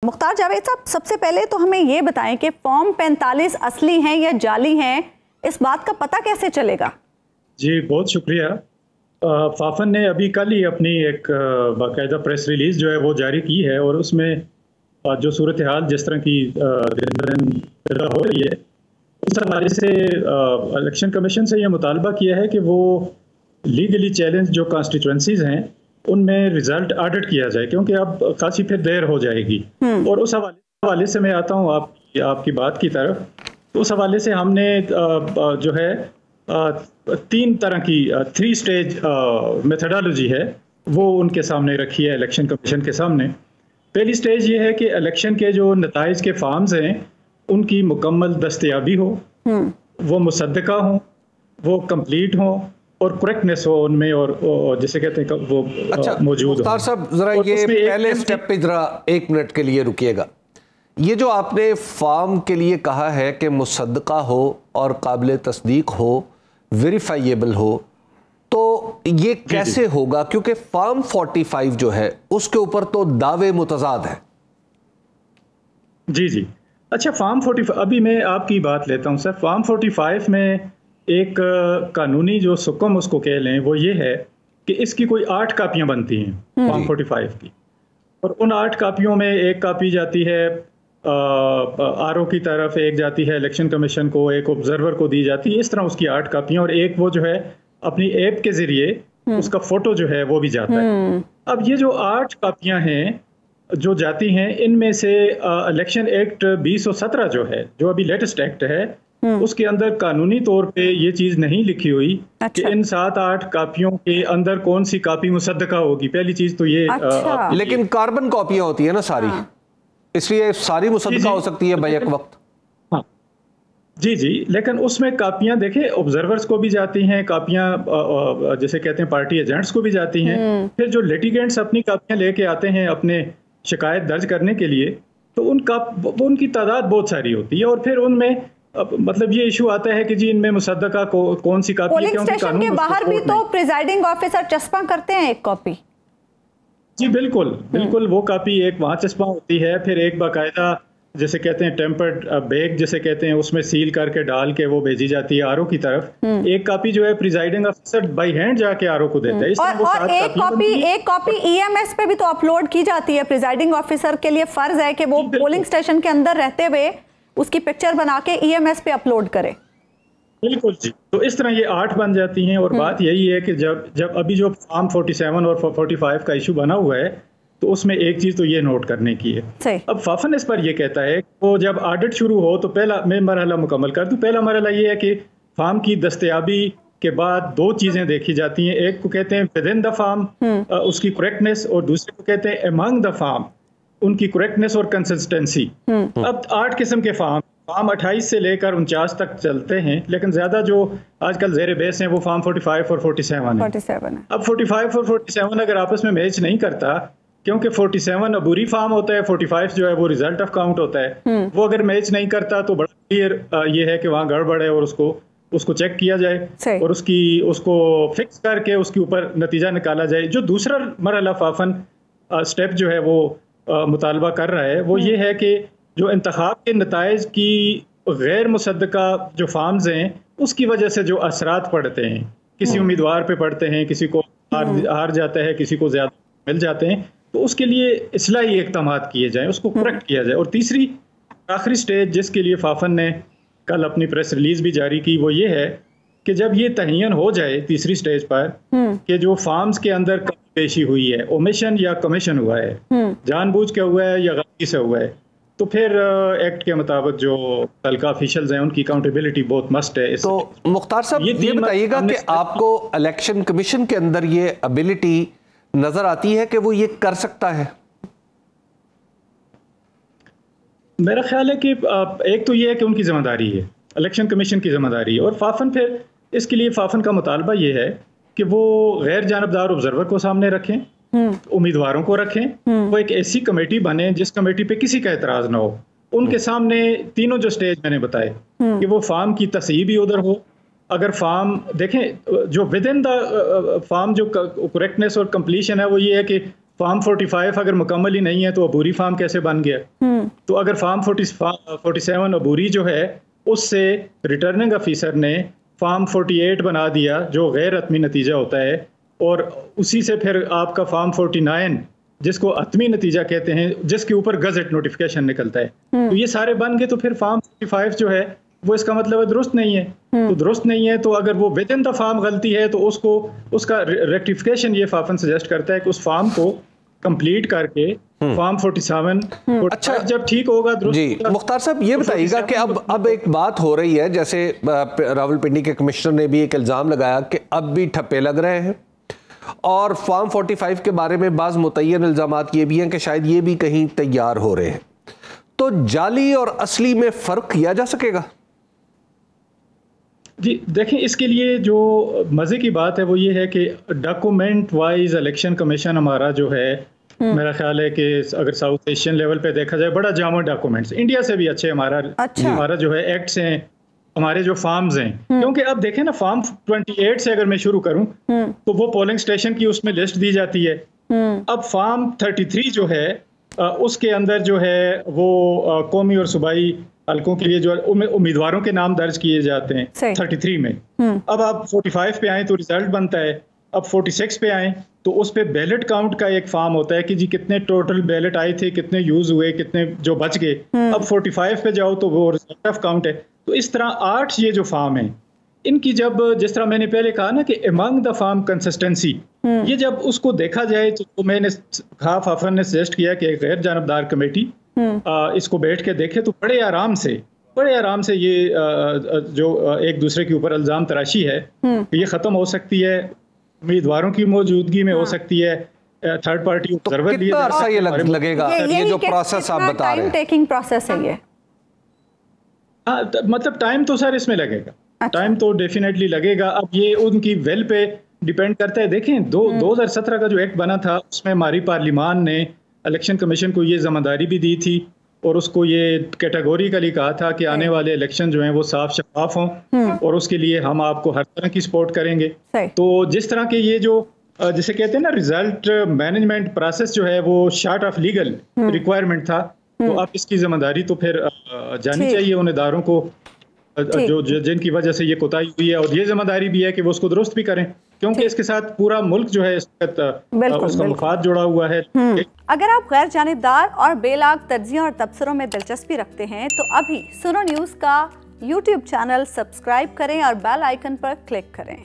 मुख्तार जावेद साहब, सबसे पहले तो हमें ये बताएं कि फॉर्म 45 असली हैं या जाली हैं, इस बात का पता कैसे चलेगा? जी बहुत शुक्रिया। फाफन ने अभी कल ही अपनी एक बाकायदा प्रेस रिलीज जो है वो जारी की है और उसमें जो सूरत हाल जिस तरह की पैदा हो रही है उस हवाले से इलेक्शन कमीशन से यह मुतालबा किया है कि वो लीगली चैलेंज जो कॉन्स्टिट्यूंसीज हैं उनमें रिजल्ट ऑडिट किया जाए, क्योंकि अब खासी फिर देर हो जाएगी। और उस हवाले से मैं आता हूँ आपकी बात की तरफ। तो उस हवाले से हमने जो है 3 तरह की 3 स्टेज मेथडोलॉजी है वो उनके सामने रखी है, इलेक्शन कमीशन के सामने। पहली स्टेज ये है कि इलेक्शन के जो नताइज के फॉर्म्स हैं उनकी मुकम्मल दस्तयाबी हो, वो मुसद्दका हो, वो कंप्लीट हो और करेक्टनेस हो उनमें, और जिसे कहते हैं वो मौजूद हो। मुख्तार साहब जरा ये पहले स्टेप पे जरा 1 मिनट के लिए रुकिएगा। ये जो आपने फॉर्म के लिए कहा है कि मुसद्दका हो और काबिल तस्दीक हो, वेरीफाइएबल हो, तो ये कैसे होगा? क्योंकि फॉर्म 45 जो है उसके ऊपर तो दावे मुतजाद है। जी अच्छा, फॉर्म 45 अभी मैं आपकी बात लेता हूं सर। फॉर्म 45 में एक कानूनी जो सुकम उसको कह लें वो ये है कि इसकी कोई 8 कापियां बनती हैं फॉर्म 45 की, और उन 8 कापियों में एक कापी जाती है आरओ की तरफ, एक जाती है इलेक्शन कमीशन को, एक ऑब्जर्वर को दी जाती है। इस तरह उसकी 8 कापियां, और एक वो जो है अपनी ऐप के जरिए उसका फोटो जो है वो भी जाता है। अब ये जो 8 कापियां हैं जो जाती हैं, इनमें से इलेक्शन एक्ट 2017 जो है, जो अभी लेटेस्ट एक्ट है, उसके अंदर कानूनी तौर पे ये चीज नहीं लिखी हुई कि इन 7-8 कापियों के अंदर कौन सी कापी मुसद्दका होगी। पहली चीज तो ये लेकिन कार्बन कॉपियां होती है ना सारी, इसलिए सारी मुसद्दका हो सकती है बैक वक्त। हाँ जी, लेकिन उसमें कापियां देखें ऑब्जर्वर्स को भी जाती हैं कापियां, जैसे कहते हैं पार्टी एजेंट्स को भी जाती हैं। फिर जो लिटिगेंट्स अपनी कापियां लेके आते हैं अपने शिकायत दर्ज करने के लिए, तो उनकी तादाद बहुत सारी होती है, और फिर उनमें मतलब ये इशू आता है कि जी इनमें मुसद्दका कौन सी कापी है। पोलिंग स्टेशन के बाहर भी तो प्रिजाइडिंग ऑफिसर चस्पा करते हैं एक कॉपी। जी बिल्कुल वो कापी एक वहां चस्पा होती है, फिर एक बाकायदा जैसे कहते हैं टेम्पर्ड बैग जिसे कहते हैं, उसमें सील करके डाल के वो भेजी जाती है आरओ की तरफ। एक कापी जो है प्रिजाइडिंग ऑफिसर बाय हैंड जाके आरओ को देता है। और एक कॉपी ईएमएस पे भी तो अपलोड की जाती है। प्रिजाइडिंग ऑफिसर के लिए फर्ज है कि वो पोलिंग स्टेशन के अंदर रहते हुए उसकी पिक्चर बना के ईएमएस पे अपलोड करे। बिल्कुल जी, तो इस तरह ये 8 बन जाती हैं। और बात यही है कि जब अभी जो फॉर्म 47 और 45 का इशू बना हुआ है, तो उसमें एक चीज तो ये नोट करने की है। अब फाफन इस पर ये कहता है वो जब ऑडिट शुरू हो तो पहला मैं मरहला मुकम्मल कर दूं। पहला मरहला ये है कि फॉर्म की दस्तयाबी के बाद 2 चीजें देखी जाती हैं। एक को कहते हैं विद इन द फॉर्म उसकी करेक्टनेस, और दूसरे को कहते हैं अमंग द फॉर्म उनकी करेक्टनेस और कंसिस्टेंसी। अब 8 किस्म के फॉर्म 28 से लेकर 49 तक चलते हैं, लेकिन ज्यादा जो आजकल जेर बेस हैं वो फॉर्म 45 और 47 है। अब 45 और 47 अगर आपस में मैच नहीं करता, क्योंकि 47 अबूरी फॉर्म होता है, 45 जो है वो रिजल्ट ऑफ काउंट होता है, वो अगर मैच नहीं करता तो बड़ा क्लियर ये है कि वहाँ गड़बड़ है और उसको चेक किया जाए और उसको फिक्स करके उसके ऊपर नतीजा निकाला जाए। जो दूसरा मरहला फाफन स्टेप जो है वो मुतालबा कर रहा है वो ये है कि जो इंतखाब के नताइज की गैर मुसद्दका जो फॉर्म्स हैं उसकी वजह से जो असरात पड़ते हैं, किसी उम्मीदवार पे पड़ते हैं, किसी को हार जाता है, किसी को ज्यादा मिल जाते हैं, तो उसके लिए इस्लाही इक़दामात किए जाएं, उसको करेक्ट किया जाए। और तीसरी आखिरी स्टेज जिसके लिए फाफन ने कल अपनी प्रेस रिलीज भी जारी की वो ये है कि जब ये तयन हो जाए तीसरी स्टेज पर कि जो फॉर्म्स के अंदर कमी पेशी हुई है, ओमिशन या कमीशन हुआ है, जानबूझ के हुआ है या गलती से हुआ है, तो फिर एक्ट के मुताबिक जो तलका ऑफिशियल्स हैं उनकी अकाउंटेबिलिटी बहुत मस्ट है। तो मुख्तार साहब ये बताइएगा कि आपको इलेक्शन कमीशन के अंदर ये एबिलिटी नजर आती है कि वो ये कर सकता है? मेरा ख्याल है कि एक तो ये है कि उनकी जिम्मेदारी है, इलेक्शन कमीशन की जिम्मेदारी है, और फाफन फिर इसके लिए फाफन का मुतालबा ये है कि वो गैर जानबदार ऑब्जर्वर को सामने रखें, उम्मीदवारों को रखें, वो एक ऐसी कमेटी बने जिस कमेटी पे किसी का एतराज ना हो, उनके सामने तीनों जो स्टेज मैंने बताए कि वो फार्म की तस्हीह भी उधर हो। अगर फार्म देखें जो विद इन द फार्म जो करेक्टनेस और कंप्लीशन है वो ये है कि फार्म 45 अगर मुकम्मल ही नहीं है तो अबूरी फार्म कैसे बन गया? तो अगर फार्म 47 अबूरी जो है उससे रिटर्निंग अफीसर ने फार्म 48 बना दिया जो गैर हतमी नतीजा होता है, और उसी से फिर आपका फार्म 49 जिसको हतमी नतीजा कहते हैं, जिसके ऊपर गजट नोटिफिकेशन निकलता है, तो ये सारे बन गए। तो फिर फार्म 45 जो है वो इसका मतलब है दुरुस्त नहीं है। तो दुरुस्त नहीं है तो अगर वो विद इन द फार्म गलती है तो उसको उसका रेक्टिफिकेशन ये फाफन सजेस्ट करता है कि उस फार्म को कंप्लीट करके फार्म 47 अच्छा जब ठीक होगा जी। मुख्तार साहब ये बताइएगा कि अब एक बात हो रही है, जैसे रावलपिंडी के कमिश्नर ने भी एक इल्ज़ाम लगाया कि अब भी ठप्पे लग रहे हैं, और फार्म 45 के बारे में बाज़ मुतय्यन इल्ज़ामात ये भी हैं कि शायद ये भी कहीं तैयार हो रहे हैं। तो जाली और असली में फ़र्क किया जा सकेगा? जी देखें, इसके लिए जो मज़े की बात है वो ये है कि डॉक्यूमेंट वाइज इलेक्शन कमीशन हमारा जो है, मेरा ख्याल है कि अगर साउथ एशियन लेवल पे देखा जाए बड़ा जामा डॉक्यूमेंट्स, इंडिया से भी अच्छे हमारा जो है एक्ट्स हैं, हमारे जो फार्म्स हैं। क्योंकि अब देखें ना, फार्म 28 से अगर मैं शुरू करूं तो वो पोलिंग स्टेशन की उसमें लिस्ट दी जाती है। अब फार्म 33 जो है उसके अंदर जो है वो कौमी और सूबाई हल्कों के लिए जो उम्मीदवारों के नाम दर्ज किए जाते हैं 33 में। अब आप 45 पे आए तो रिजल्ट बनता है। अब 46 पे आए तो उस पे बैलेट काउंट का एक फार्म होता है कि जी कितने टोटल बैलेट आए थे, कितने यूज हुए, कितने जो बच गए। अब 45 पे जाओ तो वो रिजल्ट ऑफ काउंट है। तो इस तरह 8 ये जो फार्म है इनकी, जब जिस तरह मैंने पहले कहा ना कि अमंग द फार्म कंसिस्टेंसी, ये जब उसको देखा जाए तो मैंने फाफन ने सजेस्ट किया कि एक गैर जानबदार कमेटी इसको बैठ के देखे तो बड़े आराम से ये जो एक दूसरे के ऊपर इल्जाम तराशी है ये खत्म हो सकती है, उम्मीदवारों की मौजूदगी में हो सकती है, थर्ड पार्टी ऑब्जर्वर लिए लगेगा। ये जो प्रोसेस आप बता रहे हैं, टेकिंग प्रोसेस है ये। मतलब टाइम तो सर इसमें लगेगा, टाइम तो डेफिनेटली लगेगा। अब ये उनकी वेल पे डिपेंड करता है। देखें 2017 का जो एक्ट बना था उसमें हमारी पार्लिमान ने इलेक्शन कमीशन को ये जिम्मेदारी भी दी थी और उसको ये कैटेगोरिकली कहा था कि आने वाले इलेक्शन जो हैं वो साफ शफाफ हों और उसके लिए हम आपको हर तरह की सपोर्ट करेंगे। तो जिस तरह के ये जो जिसे कहते हैं ना रिजल्ट मैनेजमेंट प्रोसेस जो है वो शार्ट ऑफ लीगल रिक्वायरमेंट था, तो अब इसकी जिम्मेदारी तो फिर जानी चाहिए उन इदारों को जो जिनकी वजह से ये कोताही हुई है, और ये जिम्मेदारी भी है कि वो उसको दुरुस्त भी करें, क्योंकि इसके साथ पूरा मुल्क जो है उसका मुफाद जुड़ा हुआ है। अगर आप गैर जानिबदार और बेलाग तज्जियों और तबसरों में दिलचस्पी रखते हैं तो अभी सुनो न्यूज़ का YouTube चैनल सब्सक्राइब करें और बेल आइकन पर क्लिक करें।